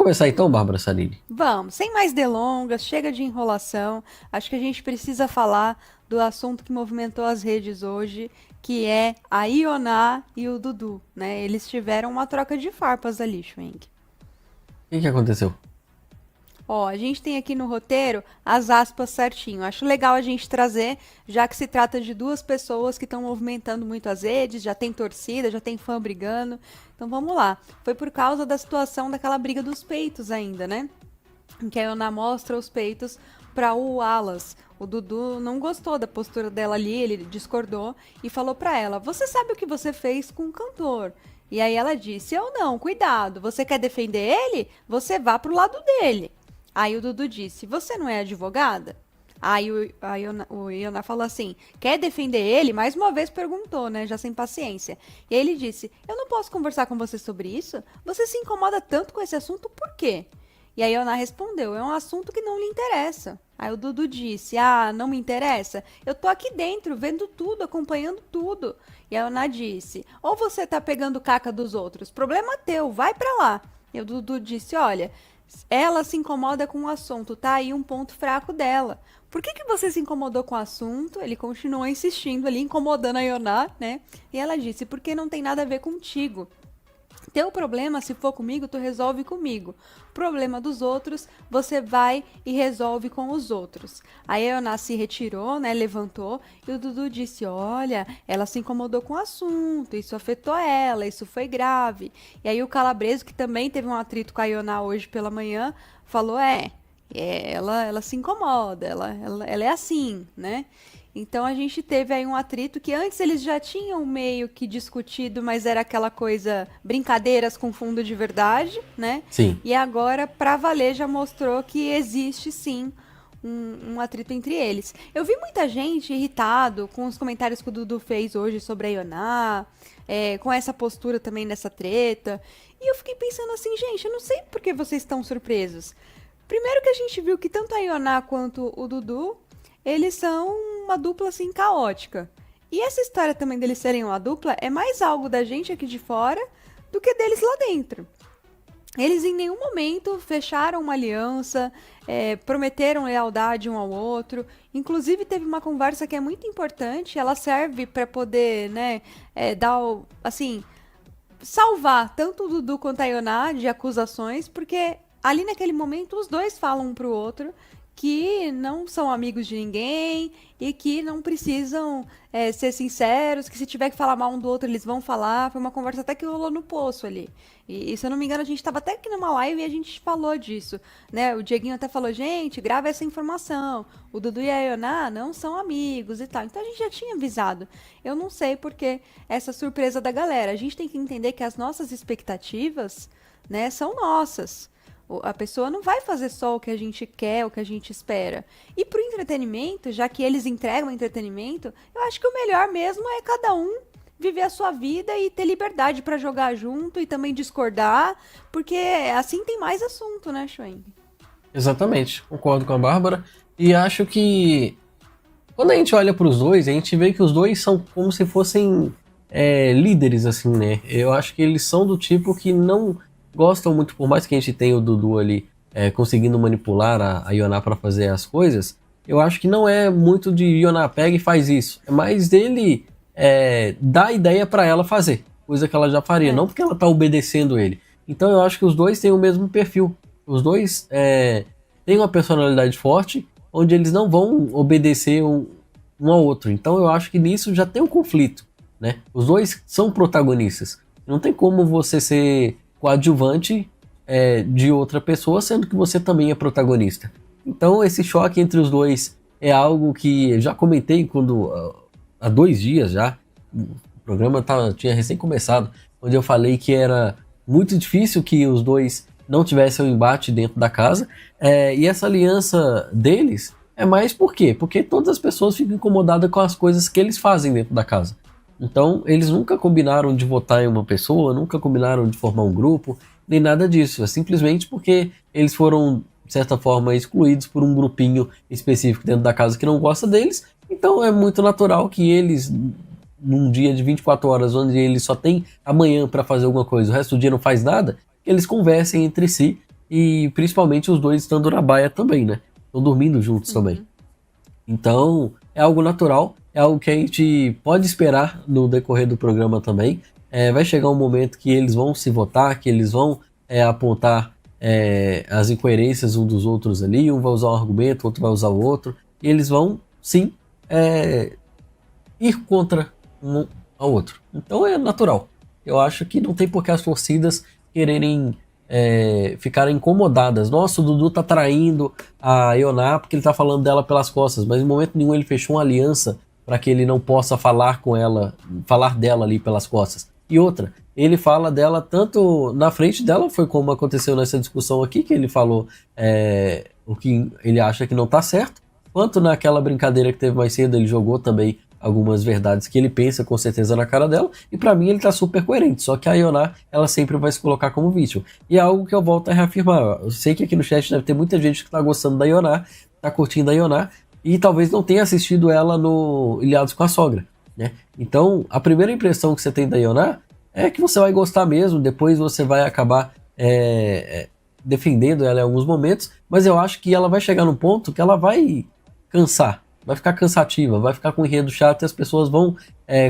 começar então, Bárbara Sarini? Vamos, sem mais delongas, chega de enrolação. Acho que a gente precisa falar do assunto que movimentou as redes hoje, que é a Ioná e o Dudu, né? Eles tiveram uma troca de farpas ali, Schwenk. O que que aconteceu? Ó, a gente tem aqui no roteiro as aspas certinho. Acho legal a gente trazer, já que se trata de duas pessoas que estão movimentando muito as redes, já tem torcida, já tem fã brigando. Então vamos lá. Foi por causa da situação daquela briga dos peitos ainda, né? Em que a Iona mostra os peitos para o Alas. O Dudu não gostou da postura dela ali, ele discordou e falou para ela: "Você sabe o que você fez com o cantor?" E aí ela disse: "Eu não, cuidado. Você quer defender ele? Você vá pro lado dele." Aí o Dudu disse: "Você não é advogada?" Aí o Iona falou assim: "Quer defender ele?" Mais uma vez perguntou, né? Já sem paciência. E aí ele disse: "Eu não posso conversar com você sobre isso? Você se incomoda tanto com esse assunto por quê?" E aí a Iona respondeu: "É um assunto que não lhe interessa." Aí o Dudu disse: "Ah, não me interessa? Eu tô aqui dentro, vendo tudo, acompanhando tudo." E a Iona disse: "Ou você tá pegando caca dos outros? Problema teu, vai pra lá." E o Dudu disse: "Olha, ela se incomoda com o assunto, tá aí um ponto fraco dela. Por que que você se incomodou com o assunto?" Ele continuou insistindo ali, incomodando a Ioná, né? E ela disse: "Porque não tem nada a ver contigo. Teu problema, se for comigo, tu resolve comigo. Problema dos outros, você vai e resolve com os outros." Aí a Ioná se retirou, né? Levantou e o Dudu disse: "Olha, ela se incomodou com o assunto, isso afetou ela, isso foi grave." E aí o Calabreso, que também teve um atrito com a Ioná hoje pela manhã, falou: ela se incomoda, ela é assim, né? Então a gente teve aí um atrito que antes eles já tinham meio que discutido, mas era aquela coisa, brincadeiras com fundo de verdade, né? Sim. E agora, pra valer, já mostrou que existe sim um atrito entre eles. Eu vi muita gente irritado com os comentários que o Dudu fez hoje sobre a Ioná, com essa postura também nessa treta. E eu fiquei pensando assim, gente, eu não sei por que vocês estão surpresos. Primeiro que a gente viu que tanto a Ioná quanto o Dudu, eles são uma dupla assim caótica. E essa história também deles serem uma dupla é mais algo da gente aqui de fora do que deles lá dentro. Eles em nenhum momento fecharam uma aliança, prometeram lealdade um ao outro. Inclusive teve uma conversa que é muito importante. Ela serve para poder, né, dar assim, salvar tanto o Dudu quanto a Ioná de acusações, porque ali naquele momento os dois falam um pro outro que não são amigos de ninguém e que não precisam ser sinceros, que se tiver que falar mal um do outro eles vão falar. Foi uma conversa até que rolou no poço ali. E se eu não me engano, a gente estava até aqui numa live e a gente falou disso, né? O Dieguinho até falou: "Gente, grava essa informação. O Dudu e a Ioná não são amigos e tal." Então a gente já tinha avisado. Eu não sei porque essa surpresa da galera. A gente tem que entender que as nossas expectativas, né, são nossas. A pessoa não vai fazer só o que a gente quer, o que a gente espera. E pro entretenimento, já que eles entregam entretenimento, eu acho que o melhor mesmo é cada um viver a sua vida e ter liberdade para jogar junto e também discordar, porque assim tem mais assunto, né, Schwenk? Exatamente, concordo com a Bárbara. E acho que quando a gente olha para os dois, a gente vê que os dois são como se fossem líderes, assim, né? Eu acho que eles são do tipo que não gostam muito, por mais que a gente tenha o Dudu ali conseguindo manipular a Ioná para fazer as coisas. Eu acho que não é muito de Ioná pega e faz isso. É mais dele dar ideia para ela fazer, coisa que ela já faria, É. não porque ela tá obedecendo ele. Então eu acho que os dois têm o mesmo perfil. Os dois têm uma personalidade forte, onde eles não vão obedecer um ao outro. Então eu acho que nisso já tem um conflito, né? Os dois são protagonistas. Não tem como você ser coadjuvante de outra pessoa, sendo que você também é protagonista. Então esse choque entre os dois é algo que já comentei quando há 2 dias já. O programa tinha recém começado, onde eu falei que era muito difícil que os dois não tivessem um embate dentro da casa. E essa aliança deles é mais por quê? Porque todas as pessoas ficam incomodadas com as coisas que eles fazem dentro da casa. Então, eles nunca combinaram de votar em uma pessoa, nunca combinaram de formar um grupo, nem nada disso. É simplesmente porque eles foram, de certa forma, excluídos por um grupinho específico dentro da casa que não gosta deles. Então, é muito natural que eles, num dia de 24 horas, onde eles só têm amanhã para fazer alguma coisa, o resto do dia não faz nada, eles conversem entre si e principalmente os dois estando na baia também, né? Estão dormindo juntos também. Então, é algo natural, é algo que a gente pode esperar no decorrer do programa também. Vai chegar um momento que eles vão se votar, que eles vão apontar as incoerências um dos outros ali, um vai usar um argumento, o outro vai usar o outro, e eles vão, sim, ir contra um ao outro. Então é natural. Eu acho que não tem por que as torcidas quererem ficarem incomodadas. Nossa, o Dudu tá traindo a Ioná porque ele tá falando dela pelas costas, mas em momento nenhum ele fechou uma aliança para que ele não possa falar com ela, falar dela ali pelas costas. E outra, ele fala dela tanto na frente dela, foi como aconteceu nessa discussão aqui, que ele falou o que ele acha que não tá certo, quanto naquela brincadeira que teve mais cedo, ele jogou também algumas verdades que ele pensa com certeza na cara dela, e pra mim ele tá super coerente, só que a Ioná, ela sempre vai se colocar como vítima. E é algo que eu volto a reafirmar, eu sei que aqui no chat deve ter muita gente que tá gostando da Ioná, tá curtindo a Ioná, e talvez não tenha assistido ela no Ilhados com a Sogra, né? Então, a primeira impressão que você tem da Ioná é que você vai gostar mesmo, depois você vai acabar defendendo ela em alguns momentos, mas eu acho que ela vai chegar num ponto que ela vai cansar, vai ficar cansativa, vai ficar com um enredo chato e as pessoas vão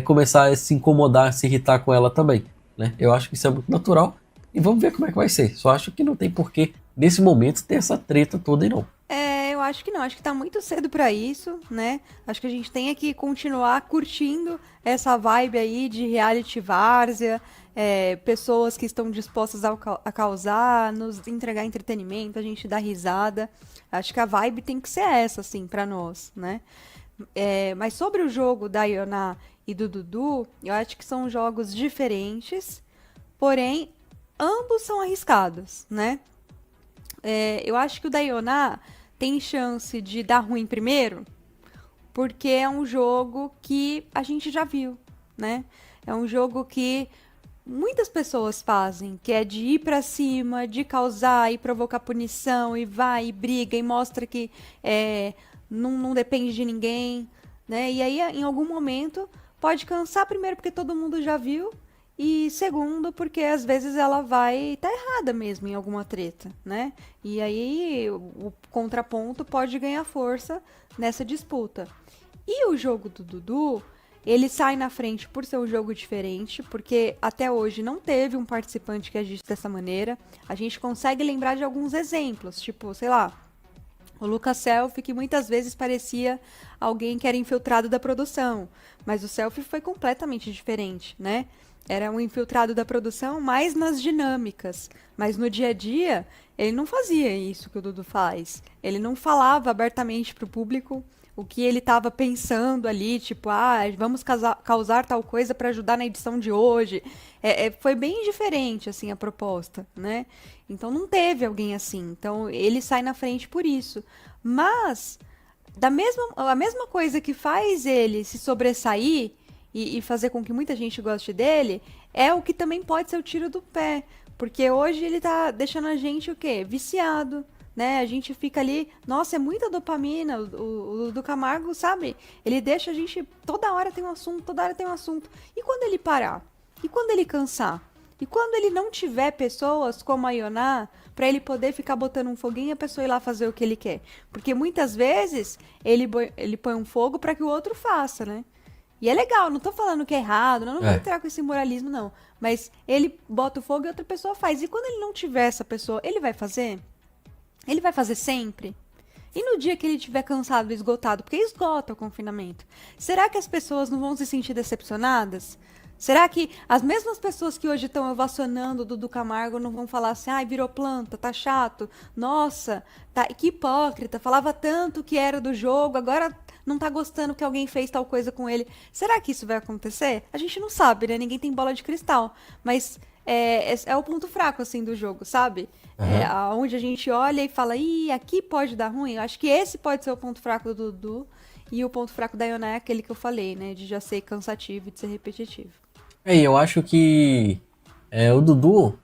começar a se incomodar, se irritar com ela também, né? Eu acho que isso é muito natural e vamos ver como é que vai ser. Só acho que não tem porquê, nesse momento, ter essa treta toda e não. Eu acho que não, acho que tá muito cedo pra isso, né? Acho que a gente tem que continuar curtindo essa vibe aí de reality várzea, pessoas que estão dispostas a causar, nos entregar entretenimento, a gente dar risada. Acho que a vibe tem que ser essa, assim, pra nós, né? Mas sobre o jogo da Ioná e do Dudu, eu acho que são jogos diferentes, porém, ambos são arriscados, né? Eu acho que o da Ioná tem chance de dar ruim primeiro, porque é um jogo que a gente já viu, né? É um jogo que muitas pessoas fazem, que é de ir pra cima, de causar e provocar punição, e vai, e briga, e mostra que não depende de ninguém, né? E aí, em algum momento, pode cansar, primeiro porque todo mundo já viu, e segundo, porque às vezes ela vai estar errada mesmo em alguma treta, né? E aí o contraponto pode ganhar força nessa disputa. E o jogo do Dudu, ele sai na frente por ser um jogo diferente, porque até hoje não teve um participante que agisse dessa maneira. A gente consegue lembrar de alguns exemplos, tipo, sei lá, o Lucas Selfie, que muitas vezes parecia alguém que era infiltrado da produção, mas o Selfie foi completamente diferente, né? Era um infiltrado da produção mais nas dinâmicas, mas no dia a dia ele não fazia isso que o Dudu faz. Ele não falava abertamente pro público o que ele estava pensando ali, tipo, vamos causar tal coisa para ajudar na edição de hoje. Foi bem diferente, assim, a proposta, né? Então não teve alguém assim. Então ele sai na frente por isso. Mas a mesma coisa que faz ele se sobressair e fazer com que muita gente goste dele, é o que também pode ser o tiro do pé. Porque hoje ele tá deixando a gente o quê? Viciado, né? A gente fica ali, nossa, é muita dopamina. O do Camargo, sabe? Ele deixa a gente, toda hora tem um assunto, toda hora tem um assunto. E quando ele parar? E quando ele cansar? E quando ele não tiver pessoas como a Ioná, pra ele poder ficar botando um foguinho e a pessoa ir lá fazer o que ele quer? Porque muitas vezes ele põe um fogo pra que o outro faça, né? E é legal, não tô falando que é errado, não vou entrar com esse moralismo, não. Mas ele bota o fogo e outra pessoa faz. E quando ele não tiver essa pessoa, ele vai fazer? Ele vai fazer sempre? E no dia que ele estiver cansado, esgotado, porque esgota o confinamento, será que as pessoas não vão se sentir decepcionadas? Será que as mesmas pessoas que hoje estão ovacionando o Dudu Camargo não vão falar assim, virou planta, tá chato, nossa, que hipócrita, falava tanto que era do jogo, agora não tá gostando que alguém fez tal coisa com ele. Será que isso vai acontecer? A gente não sabe, né? Ninguém tem bola de cristal, mas é o ponto fraco, assim, do jogo, sabe? Onde a gente olha e fala, aqui pode dar ruim. Eu acho que esse pode ser o ponto fraco do Dudu, e o ponto fraco da Ioná é aquele que eu falei, né? De já ser cansativo e de ser repetitivo. Eu acho que o Dudu,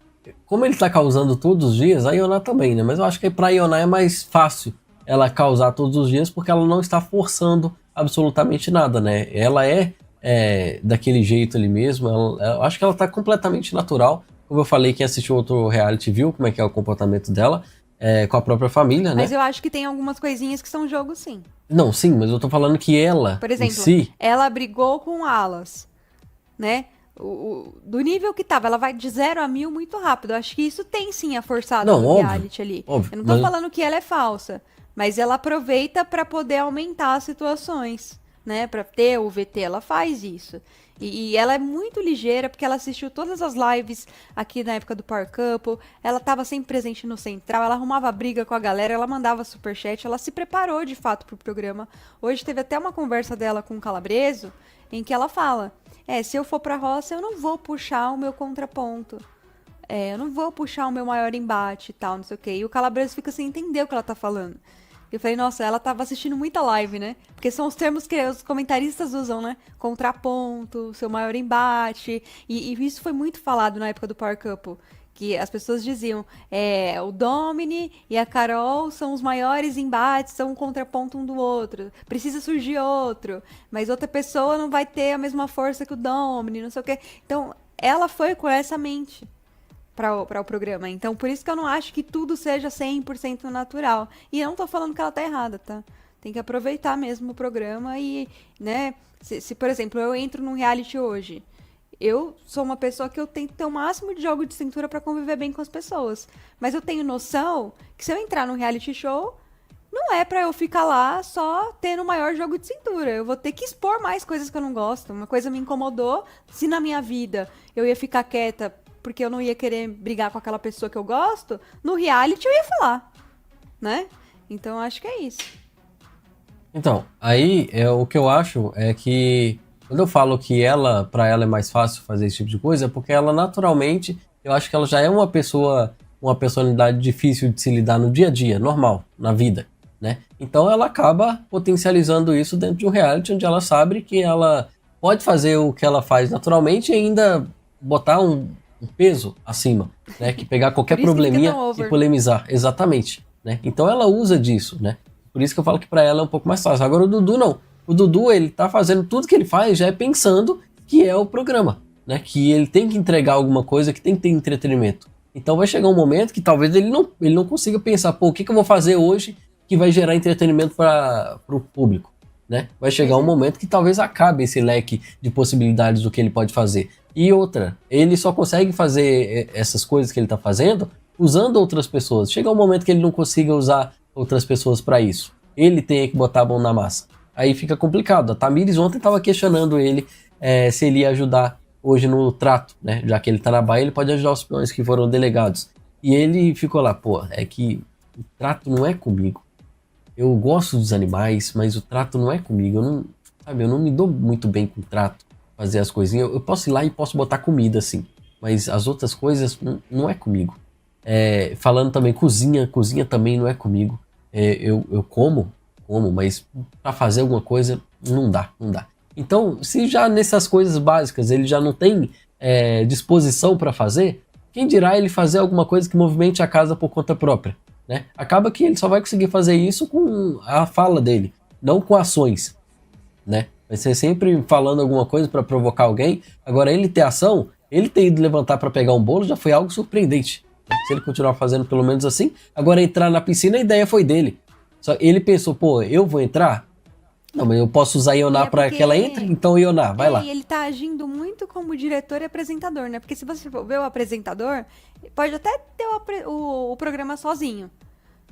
como ele tá causando todos os dias, a Ioná também, né? Mas eu acho que pra Ioná é mais fácil ela causar todos os dias porque ela não está forçando absolutamente nada, né? Ela daquele jeito ali mesmo, eu acho que ela tá completamente natural. Como eu falei, quem assistiu outro reality viu como é que é o comportamento dela com a própria família, né? Mas eu acho que tem algumas coisinhas que são jogo, sim. Não, sim, mas eu tô falando que ela, Por em exemplo, si... ela brigou com Alas, né? Do nível que tava, ela vai de 0 a 1000 muito rápido. Eu acho que isso tem sim a forçada Não, do óbvio, reality ali. óbvio. Eu não tô Mas, falando que ela é falsa, mas ela aproveita pra poder aumentar as situações, né? Pra ter o VT, ela faz isso. E ela é muito ligeira, porque ela assistiu todas as lives aqui na época do Power Couple. Ela tava sempre presente no Central, ela arrumava briga com a galera, ela mandava superchat, ela se preparou de fato pro programa. Hoje teve até uma conversa dela com o Calabreso, em que ela fala: se eu for pra roça, eu não vou puxar o meu contraponto. Eu não vou puxar o meu maior embate e tal, não sei o quê. E o Calabreso fica sem entender o que ela tá falando. Eu falei, nossa, ela tava assistindo muita live, né? Porque são os termos que os comentaristas usam, né? Contraponto, seu maior embate. E isso foi muito falado na época do Power Couple. Que as pessoas diziam, o Domini e a Carol são os maiores embates, são um contraponto um do outro. Precisa surgir outro, mas outra pessoa não vai ter a mesma força que o Domini, não sei o quê. Então, ela foi com essa mente para o programa. Então, por isso que eu não acho que tudo seja 100% natural. E eu não tô falando que ela tá errada, tá? Tem que aproveitar mesmo o programa e, né, se por exemplo, eu entro num reality hoje, eu sou uma pessoa que eu tento ter o máximo de jogo de cintura para conviver bem com as pessoas. Mas eu tenho noção que se eu entrar num reality show, não é pra eu ficar lá só tendo o maior jogo de cintura. Eu vou ter que expor mais coisas que eu não gosto. Uma coisa me incomodou. Se na minha vida eu ia ficar quieta porque eu não ia querer brigar com aquela pessoa que eu gosto, no reality eu ia falar, né? Então acho que é isso. então, aí o que eu acho é que quando eu falo que para ela é mais fácil fazer esse tipo de coisa, é porque ela naturalmente, eu acho que ela já é uma pessoa, uma personalidade difícil de se lidar no dia a dia, normal, na vida, né? Então ela acaba potencializando isso dentro de um reality onde ela sabe que ela pode fazer o que ela faz naturalmente e ainda botar um peso acima, né? Que pegar qualquer Por isso que fica probleminha tão e over. polemizar, exatamente, né? Então ela usa disso, né? Por isso que eu falo que pra ela é um pouco mais fácil. Agora o Dudu não. O Dudu, ele tá fazendo tudo que ele faz já é pensando que é o programa, né? Que ele tem que entregar alguma coisa, que tem que ter entretenimento. Então vai chegar um momento que talvez ele não consiga pensar, pô, o que eu vou fazer hoje que vai gerar entretenimento para o público, né? Vai chegar um momento que talvez acabe esse leque de possibilidades do que ele pode fazer. E outra, ele só consegue fazer essas coisas que ele tá fazendo usando outras pessoas. Chega um momento que ele não consiga usar outras pessoas para isso. Ele tem que botar a mão na massa. Aí fica complicado. A Tamires ontem estava questionando ele se ele ia ajudar hoje no trato, né? Já que ele tá na Bahia, ele pode ajudar os peões que foram delegados. E ele ficou lá, pô, é que o trato não é comigo. Eu gosto dos animais, mas o trato não é comigo. Eu não me dou muito bem com o trato, fazer as coisinhas. Eu posso ir lá e posso botar comida, assim. Mas as outras coisas não é comigo. Falando também, cozinha também não é comigo. Eu como, mas pra fazer alguma coisa, não dá. Então, se já nessas coisas básicas ele já não tem disposição para fazer, quem dirá ele fazer alguma coisa que movimente a casa por conta própria, né? Acaba que ele só vai conseguir fazer isso com a fala dele, não com ações, né? Vai ser sempre falando alguma coisa para provocar alguém. Agora, ele ter ação, ele ter ido levantar para pegar um bolo já foi algo surpreendente, né? Se ele continuar fazendo pelo menos assim. Agora, entrar na piscina, a ideia foi dele. Só ele pensou, pô, eu vou entrar? Não, mas eu posso usar Ioná para que ela entre? Então, Ioná, vai lá. E ele tá agindo muito como diretor e apresentador, né? Porque se você for ver o apresentador, pode até ter o programa sozinho.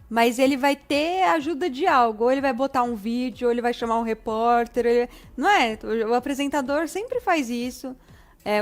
Mas ele vai ter ajuda de algo. Ou ele vai botar um vídeo, ou ele vai chamar um repórter. Não é? O apresentador sempre faz isso.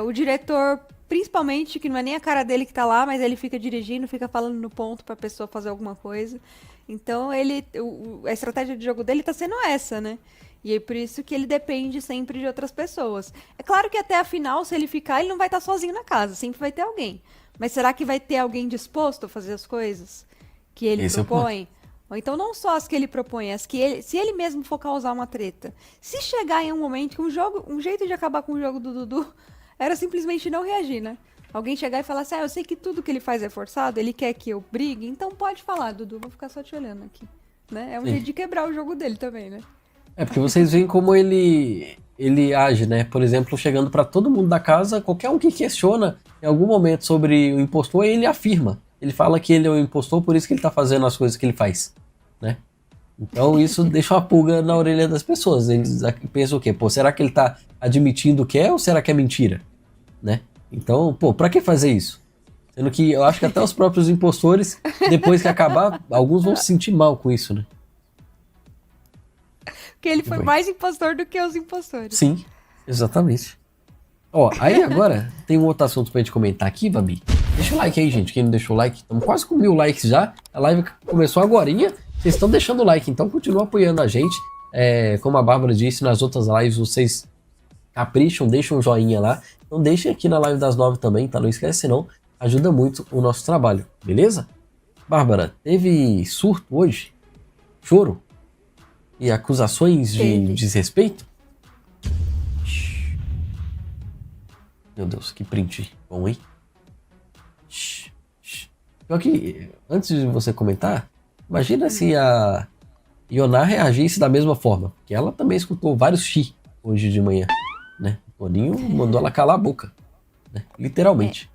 O diretor, principalmente, que não é nem a cara dele que tá lá, mas ele fica dirigindo, fica falando no ponto pra pessoa fazer alguma coisa. Então, a estratégia de jogo dele tá sendo essa, né? E é por isso que ele depende sempre de outras pessoas. É claro que até a final, se ele ficar, ele não vai estar sozinho na casa. Sempre vai ter alguém. Mas será que vai ter alguém disposto a fazer as coisas que ele Esse é o propõe? Ou então não só as que ele propõe, as que se ele mesmo for causar uma treta. Se chegar em um momento que um jeito de acabar com o jogo do Dudu era simplesmente não reagir, né? Alguém chegar e falar assim, eu sei que tudo que ele faz é forçado, ele quer que eu brigue, então pode falar, Dudu, vou ficar só te olhando aqui. Né? É um jeito de quebrar o jogo dele também, né? Porque vocês veem como ele ele age, né? Por exemplo, chegando para todo mundo da casa, qualquer um que questiona em algum momento sobre o impostor, ele afirma. Ele fala que ele é o impostor, por isso que ele tá fazendo as coisas que ele faz, né? Então isso deixa uma pulga na orelha das pessoas. Eles pensam o quê? Pô, será que ele tá admitindo que é ou será que é mentira? Né? Então, pô, pra que fazer isso? Sendo que eu acho que até os próprios impostores, depois que acabar, alguns vão se sentir mal com isso, né? Porque ele Que foi foi? mais impostor do que os impostores. Sim, exatamente. Ó, aí agora tem um outro assunto pra gente comentar aqui, Babi. Deixa o like aí, gente. Quem não deixou o like, estamos quase com 1000 likes já. A live começou agorinha. Vocês estão deixando o like, então continua apoiando a gente. Como a Bárbara disse, nas outras lives vocês capricham, deixam um joinha lá. Então deixem aqui na live das 9 também, tá? Não esquece não. Ajuda muito o nosso trabalho, beleza? Bárbara, teve surto hoje? Choro? E acusações de Teve. desrespeito? Meu Deus, que print bom, hein? Pior que, antes de você comentar, imagina se a Ioná reagisse da mesma forma. Que ela também escutou vários xi hoje de manhã, né? O Toninho mandou ela calar a boca, né? Literalmente.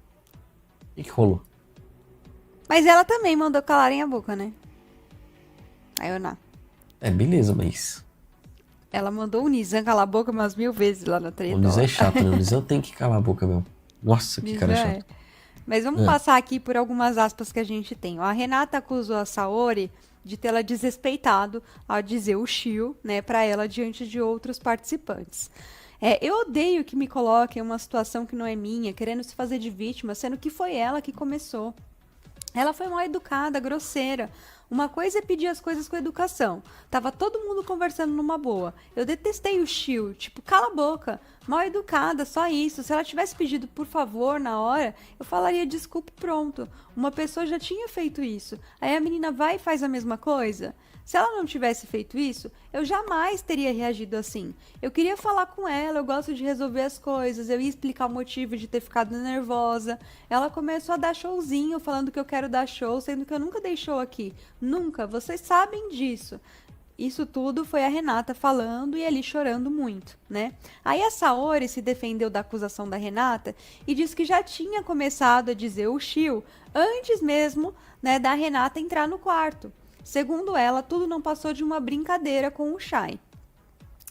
O que rolou? Mas ela também mandou calarem a boca, né? A Ioná. Beleza, mas Ela mandou o Nizam calar a boca umas 1000 vezes lá na treta. o Nizam Ó. é chato, né? O Nizam tem que calar a boca mesmo. Nossa, que cara Nizam chato. Mas vamos passar aqui por algumas aspas que a gente tem. Ó, a Renata acusou a Saori de tê-la desrespeitado ao dizer o Shio, né, para ela diante de outros participantes. Eu odeio que me coloquem em uma situação que não é minha, querendo se fazer de vítima, sendo que foi ela que começou. Ela foi mal educada, grosseira. Uma coisa é pedir as coisas com educação. Tava todo mundo conversando numa boa. Eu detestei o Shio, tipo, cala a boca. Mal educada, só isso. Se ela tivesse pedido por favor na hora, eu falaria desculpa e pronto. Uma pessoa já tinha feito isso. Aí a menina vai e faz a mesma coisa. Se ela não tivesse feito isso, eu jamais teria reagido assim. Eu queria falar com ela, eu gosto de resolver as coisas, eu ia explicar o motivo de ter ficado nervosa. Ela começou a dar showzinho, falando que eu quero dar show, sendo que eu nunca dei show aqui. Nunca, vocês sabem disso. Isso tudo foi a Renata falando e ali chorando muito, né? Aí a Saori se defendeu da acusação da Renata e disse que já tinha começado a dizer o Shio antes mesmo, né, da Renata entrar no quarto. Segundo ela, tudo não passou de uma brincadeira com o Shai.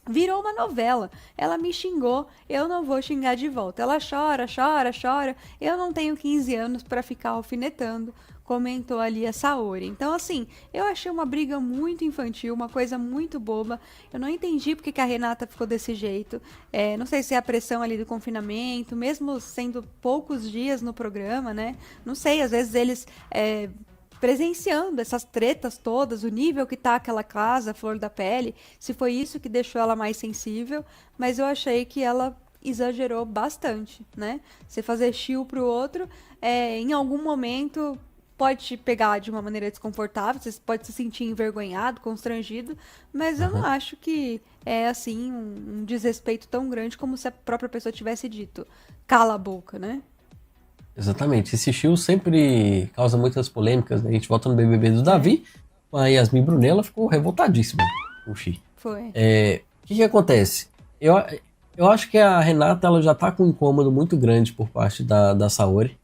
Virou uma novela. Ela me xingou, eu não vou xingar de volta. Ela chora, chora, chora. Eu não tenho 15 anos para ficar alfinetando, comentou ali a Saori. Então, assim, eu achei uma briga muito infantil, uma coisa muito boba. Eu não entendi porque que a Renata ficou desse jeito. Não sei se é a pressão ali do confinamento, mesmo sendo poucos dias no programa, né? Não sei, às vezes eles presenciando essas tretas todas, o nível que tá aquela casa, Flor da Pele, se foi isso que deixou ela mais sensível, mas eu achei que ela exagerou bastante, né? Você fazer chill pro outro, em algum momento pode te pegar de uma maneira desconfortável, você pode se sentir envergonhado, constrangido, mas eu não acho que é assim um desrespeito tão grande como se a própria pessoa tivesse dito, cala a boca, né? Exatamente. Esse Shio sempre causa muitas polêmicas, né? A gente volta no BBB do Davi, a Yasmin Brunella ficou revoltadíssima com o Xi. Foi. O que acontece? Eu acho que a Renata ela já tá com um incômodo muito grande por parte da Saori,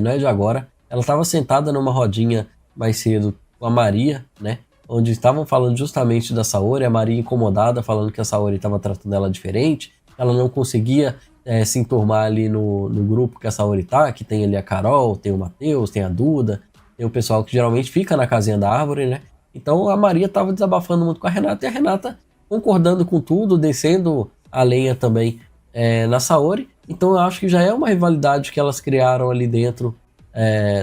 não é de agora. Ela estava sentada numa rodinha mais cedo com a Maria, né? Onde estavam falando justamente da Saori, a Maria incomodada, falando que a Saori estava tratando ela diferente, ela não conseguia se enturmar ali no grupo que a Saori tá, que tem ali a Carol, tem o Matheus, tem a Duda, tem o pessoal que geralmente fica na casinha da árvore, né? Então a Maria tava desabafando muito com a Renata, e a Renata concordando com tudo, descendo a lenha também na Saori. Então eu acho que já é uma rivalidade que elas criaram ali dentro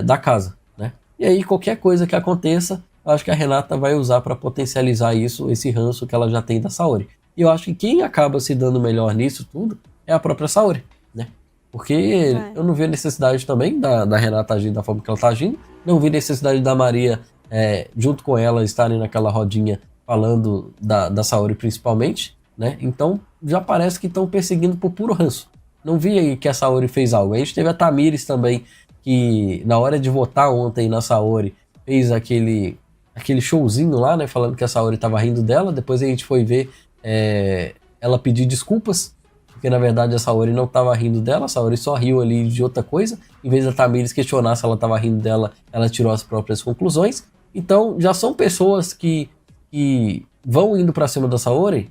da casa, né? E aí qualquer coisa que aconteça, eu acho que a Renata vai usar para potencializar isso, esse ranço que ela já tem da Saori. E eu acho que quem acaba se dando melhor nisso tudo é a própria Saori, né? Porque eu não vi necessidade também da Renata agir da forma que ela tá agindo, não vi necessidade da Maria, junto com ela, estarem naquela rodinha falando da Saori principalmente, né? Então já parece que estão perseguindo por puro ranço. Não vi aí que a Saori fez algo. A gente teve a Tamires também, que na hora de votar ontem na Saori, fez aquele showzinho lá, né? Falando que a Saori tava rindo dela, depois a gente foi ver ela pedir desculpas, porque na verdade a Saori não estava rindo dela, a Saori só riu ali de outra coisa. Em vez da Tamires questionar se ela estava rindo dela, ela tirou as próprias conclusões. Então já são pessoas que vão indo pra cima da Saori,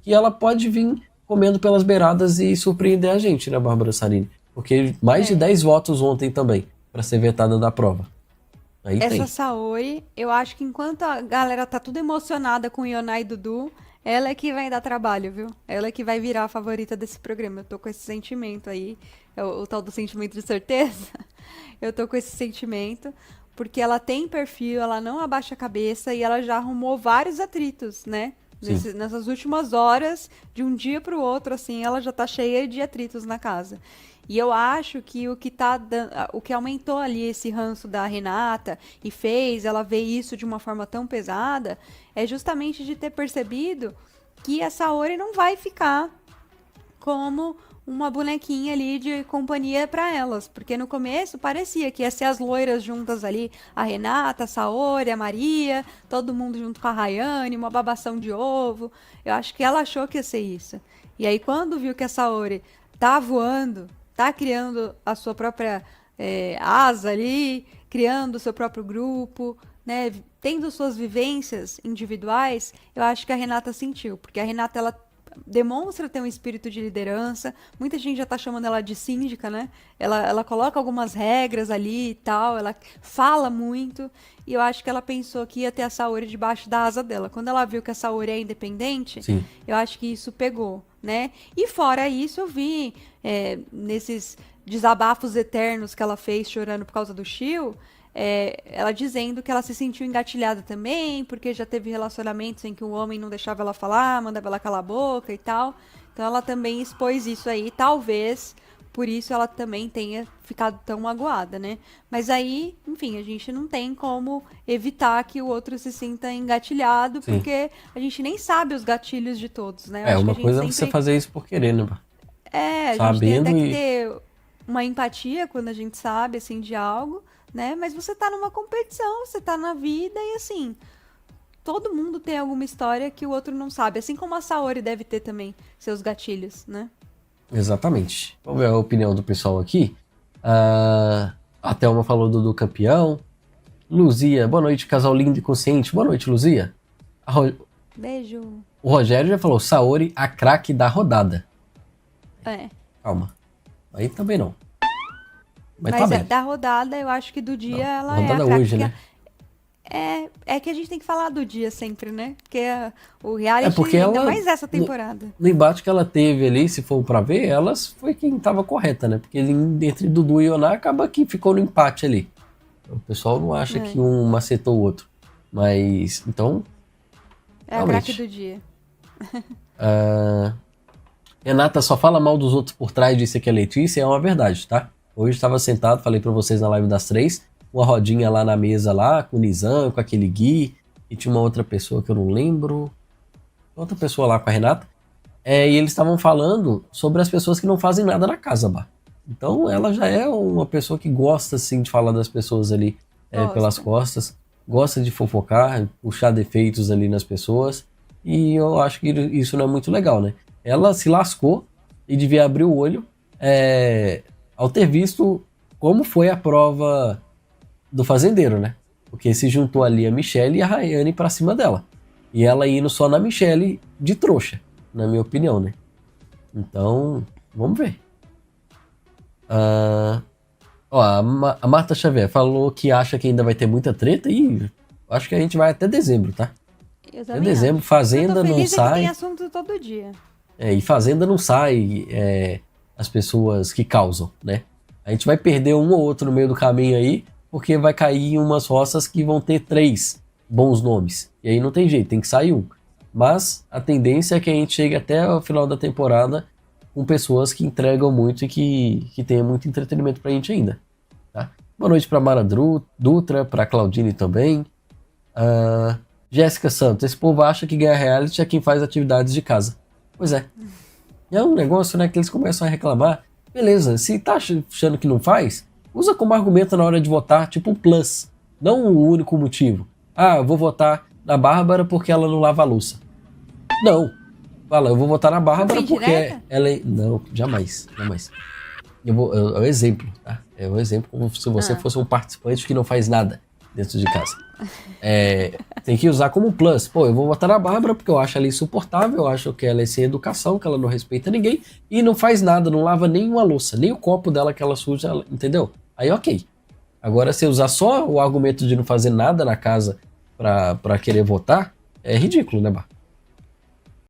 que ela pode vir comendo pelas beiradas e surpreender a gente, né, Bárbara Sarini? Porque mais de 10 votos ontem também, pra ser vetada da prova. Aí Essa tem. Saori, eu acho que enquanto a galera tá tudo emocionada com Yonai e Dudu, ela é que vai dar trabalho, viu? Ela é que vai virar a favorita desse programa. Eu tô com esse sentimento aí, é o tal do sentimento de certeza. Eu tô com esse sentimento, porque ela tem perfil, ela não abaixa a cabeça e ela já arrumou vários atritos, né? Sim. Nessas últimas horas, de um dia pro outro, assim, ela já tá cheia de atritos na casa. E eu acho que o que aumentou ali esse ranço da Renata e fez ela ver isso de uma forma tão pesada é justamente de ter percebido que a Saori não vai ficar como uma bonequinha ali de companhia para elas, porque no começo parecia que ia ser as loiras juntas ali, a Renata, a Saori, a Maria, todo mundo junto com a Rayane, uma babação de ovo. Eu acho que ela achou que ia ser isso. E aí quando viu que a Saori tá voando, tá criando a sua própria asa ali, criando o seu próprio grupo, né, tendo suas vivências individuais, eu acho que a Renata sentiu, porque a Renata ela demonstra ter um espírito de liderança. Muita gente já tá chamando ela de síndica, né? Ela coloca algumas regras ali e tal, ela fala muito, e eu acho que ela pensou que ia ter a Saori debaixo da asa dela. Quando ela viu que a Saori é independente, Sim. eu acho que isso pegou, né? E fora isso, eu vi nesses desabafos eternos que ela fez chorando por causa do Shio, ela dizendo que ela se sentiu engatilhada também, porque já teve relacionamentos em que o homem não deixava ela falar, mandava ela calar a boca e tal. Então ela também expôs isso aí, talvez por isso ela também tenha ficado tão magoada, né? Mas aí, enfim, a gente não tem como evitar que o outro se sinta engatilhado, Sim. porque a gente nem sabe os gatilhos de todos, né? Eu acho que Uma a gente coisa é você sempre fazer isso por querer, né? a gente tem até Sabendo que e. ter uma empatia quando a gente sabe, assim, de algo, né? Mas você tá numa competição, você tá na vida e, assim, todo mundo tem alguma história que o outro não sabe. Assim como a Saori deve ter também seus gatilhos, né? Exatamente. Vamos ver a opinião do pessoal aqui. A Thelma falou do campeão. Luzia, boa noite, casal lindo e consciente. Boa noite, Luzia. Beijo. O Rogério já falou, Saori, a craque da rodada. Calma. Aí também não. Mas tá bem. Da rodada, eu acho que do dia Não, ela rodada é a craque. hoje, né? É que a gente tem que falar do dia sempre, né? Porque o reality, Porque ainda ela, mais essa temporada. no embate que ela teve ali, se for pra ver, elas foi quem tava correta, né? Porque entre Dudu e Yoná acaba que ficou no empate ali. O pessoal não acha que um macetou o outro. Mas, então, É a craque do dia. Renata só fala mal dos outros por trás, disse que é Letícia, é uma verdade, tá? Hoje estava sentado, falei pra vocês na live das 3, uma rodinha lá na mesa lá, com o Nizam, com aquele Gui, e tinha uma outra pessoa que eu não lembro, outra pessoa lá com a Renata, e eles estavam falando sobre as pessoas que não fazem nada na casa, bah. Então ela já é uma pessoa que gosta, assim, de falar das pessoas ali pelas costas, gosta de fofocar, puxar defeitos ali nas pessoas, e eu acho que isso não é muito legal, né? Ela se lascou e devia abrir o olho ao ter visto como foi a prova do fazendeiro, né? Porque se juntou ali a Michelle e a Rayane pra cima dela. E ela indo só na Michelle de trouxa, na minha opinião, né? Então, vamos ver. A Marta Xavier falou que acha que ainda vai ter muita treta e acho que a gente vai até dezembro, tá? Até dezembro, Fazenda não sai. Tem assunto todo dia. E Fazenda não sai as pessoas que causam, né? A gente vai perder um ou outro no meio do caminho aí, porque vai cair em umas roças que vão ter 3 bons nomes. E aí não tem jeito, tem que sair um. Mas a tendência é que a gente chegue até o final da temporada com pessoas que entregam muito e que tenham muito entretenimento pra gente ainda. Tá? Boa noite pra Mara Dutra, pra Claudine também. Jéssica Santos, esse povo acha que ganhar reality é quem faz atividades de casa. Pois é. É um negócio, né, que eles começam a reclamar. Beleza, se tá achando que não faz, usa como argumento na hora de votar, tipo um plus. Não o único motivo. Eu vou votar na Bárbara porque ela não lava a louça. Não. Fala, eu vou votar na Não Bárbara tem porque direta? ela é... Não, jamais, jamais. É o exemplo, tá? É o exemplo como se você Ah, fosse um participante que não faz nada dentro de casa. Tem que usar como plus. Pô, eu vou votar na Bárbara porque eu acho ela insuportável, eu acho que ela é sem educação, que ela não respeita ninguém e não faz nada, não lava nem uma louça, nem o copo dela que ela suja, entendeu? Aí ok. Agora, se usar só o argumento de não fazer nada na casa pra querer votar, é ridículo, né, Bar?